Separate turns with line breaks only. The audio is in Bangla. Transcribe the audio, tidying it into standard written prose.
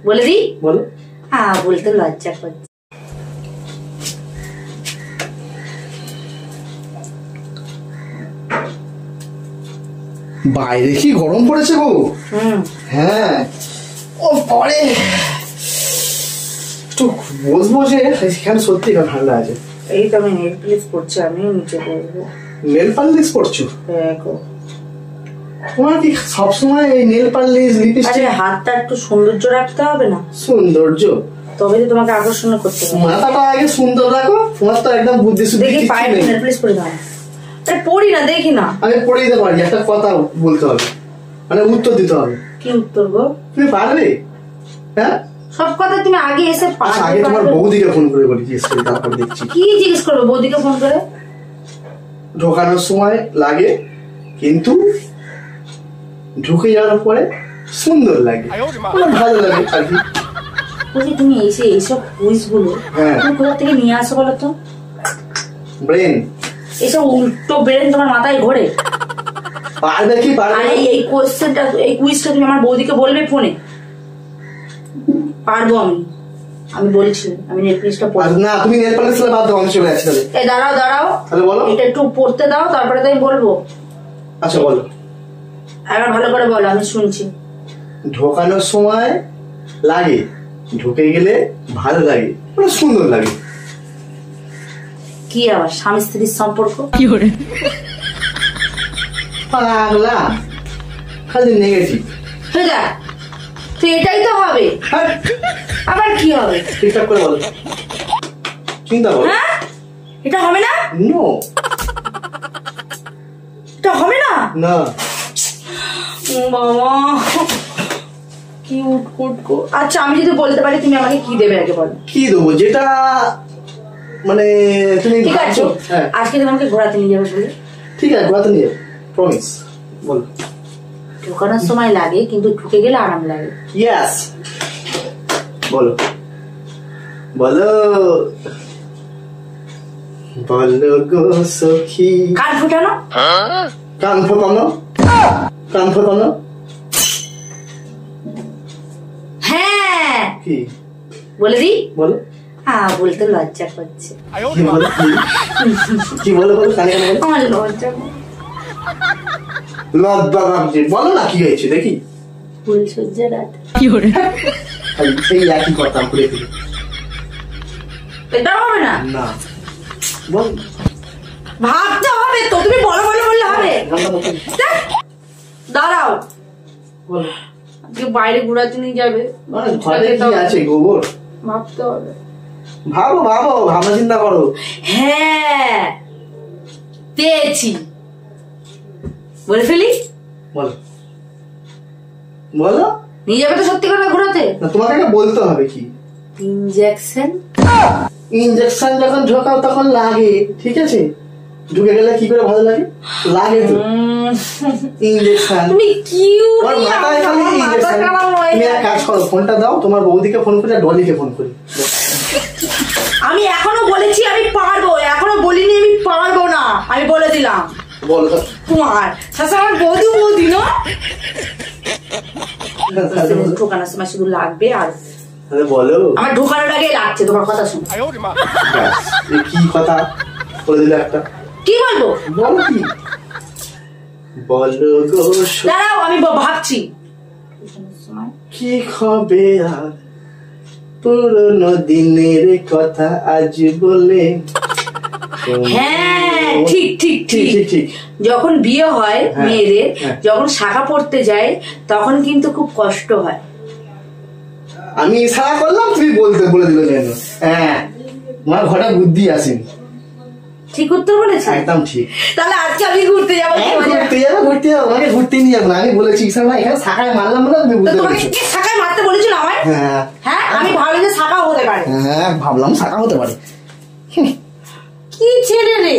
বলে দি
বলো।
হ্যাঁ বলতে লজ্জা করছে।
বাইরে কি গরম পড়েছে গো। হ্যাঁ ও পরে একটু বসবো যে এখানে সত্যি ঠান্ডা আছে।
এই তো আমি নেল পালিশ করছি, আমি নিচে বসবো।
নেল পালিশ করছো?
দেখো
তোমার কি সবসময় এই নেল পালিশ লিপস্টিক?
হাতটা একটু সৌন্দর্য রাখতে হবে না?
সৌন্দর্য
তবে তো তোমাকে আকর্ষণ করতে হবে।
মাথাটা আগে সুন্দর রাখো, তোমার তো একদম বুদ্ধি শুদ্ধি
দেখি পায়ে নেল পালিশ করে দাও। আরে পড়ি না, দেখি না।
আমি পড়ে দিতে পারি, একটা কথা বলতে হবে, মানে উত্তর দিতে হবে।
কি উত্তর গো?
তুমি পারবে? হ্যাঁ
সব কথা তুমি আগে এসে
আচ্ছা আগে তোমার বৌদিকে ফোন করে বলি, জিজ্ঞেস করি, তারপর দেখছি।
কি জিজ্ঞেস করবে বৌদিকে ফোন করে?
ঢোকানোর সময় লাগে কিন্তু ঢুকে যাওয়ার পরে সুন্দর লাগে, ভালো লাগে আর কি।
বলছি তুমি এসে এইসব কুইজ গুলো তুমি কোথা থেকে নিয়ে আসো বলো তো?
ব্রেন।
এইসব উল্টো ব্রেন তোমার মাথায় ঘোরে?
পারবে কি পারবে?
এই কোশ্চেনটা, এই কুইজটা তুমি আমার বৌদিকে বলবে ফোনে? পারবো আমি বলছি, আমি নেল পালিশটা পড়বো
না। তুমি নেল পালিশটা বাদ দাও, আমি চলে যাচ্ছি তাহলে।
এই দাঁড়াও দাঁড়াও,
তাহলে বলো।
এটা একটু পড়তে দাও, তারপরে তো আমি বলবো।
আচ্ছা বলো,
একবার ভালো করে বলো, আমি শুনছি।
ঢোকানোর সময় লাগে, ঢুকে গেলে ভালো লাগে, মানে সুন্দর লাগে।
কি আবার স্বামী স্ত্রীর সম্পর্ক?
কি করে
পাগলা, খালি নেগেটিভ।
তো এটাই তো হবে, আবার কি হবে?
ঠিকঠাক করে বলো, চিন্তা করো।
হ্যাঁ এটা হবে না?
নো,
এটা হবে না।
না
বাবা কি উটকো। আচ্ছা আমি যদি বলতে পারি তুমি আমাকে কি দেবে আগে বলো।
কি দেবো? যেটা মানে তুমি
ঠিক আছে, আজকে তুমি আমাকে ঘোরাতে নিয়ে যাবে বলে।
ঠিক আছে, ঘোরাতে নিয়ে প্রমিস। বলো।
ঢোকানোর সময় লাগে কিন্তু ঢুকে গেলে আরাম লাগে।
ইয়েস, বলো বলো বলো গো সখী।
কান ফুটানো?
কান ফোটানো, কান ফোটানো।
হ্যাঁ
কি
বলে দি
বলো।
হ্যাঁ বলতে লজ্জা করছে।
কি বলো? কি বলো বলো, কানে কানে বলো।
আমার লজ্জা
লজ্জা লাগছে, বলো না কি হয়েছে দেখি।
ফুল সজ্জা রাত।
কি করে
সেই একই কথা ঘুরে ফিরে।
এটা হবে না?
না বল,
ভাবতে হবে তো, তুমি বলো বলো বললে হবে? দাঁড়াও,
বলো।
আজকে বাইরে ঘোরাতে নিয়ে যাবে,
ঘরে কি আছে গোবর?
ভাবতে হবে।
ভাবো ভাবো, ভাবনা চিন্তা করো।
হ্যাঁ পেয়েছি, বলে ফেলি।
বলো বলো।
নিয়ে যাবে তো সত্যি কথা ঘোরাতে?
না, তোমাকে একটা বলতে হবে। কি?
ইনজেকশন।
ইনজেকশন যখন ঢোকাও তখন লাগে, ঠিক আছে? ঢুকে গেলে কি করে ভালো লাগে? লাগে তো ইনজেকশন।
তুমি কিউট,
মাথায় খালি ইনজেকশন। তুমি এক কাজ করো, ফোনটা দাও, তোমার বৌদিকে ফোন করে ডলিকে ফোন করি।
আমি এখনো বলেছি আমি পারবো, এখনো বলিনি আমি পারবো না, আমি বলে দিলাম।
বলো
তোমার শাশা আমার বৌদি না, ঢোকানোর সময় শুধু লাগবে। আর
বলো,
আমার ঢোকানোর আগে লাগছে, তোমার কথা শুনো।
কি কথা বলে দিলে একটা?
কি বলবো?
বলো কি বলো গো।
দাঁড়াও আমি ভাবছি।
কি হবে আর পুরনো দিনের কথা আজ বলে।
হ্যাঁ ঠিক ঠিক ঠিক ঠিক। যখন বিয়ে হয় মেয়েদের, যখন শাখা পড়তে যায় তখন কিন্তু খুব কষ্ট হয়।
আমি ইশারা করলাম, তুমি বলে দিল যেন। হ্যাঁ তোমার ঘরে বুদ্ধি আসেনি।
ঠিক উত্তর বলেছি,
একদম ঠিক।
তাহলে আজকে আমি ঘুরতে যাবো।
ঘুরতে যাবো, আমাকে ঘুরতে নিয়ে যাবো না। আমি বলেছি ইশারা, এখানে শাখায় মারলাম বলে তুমি বুঝতে পেরেছো।
শাখায় মারতে বলেছিল আমায়? হ্যাঁ আমি ভাবলাম যে শাখা হতে পারে।
হ্যাঁ ভাবলাম শাখা হতে পারে।
কি ছেড়ে রে।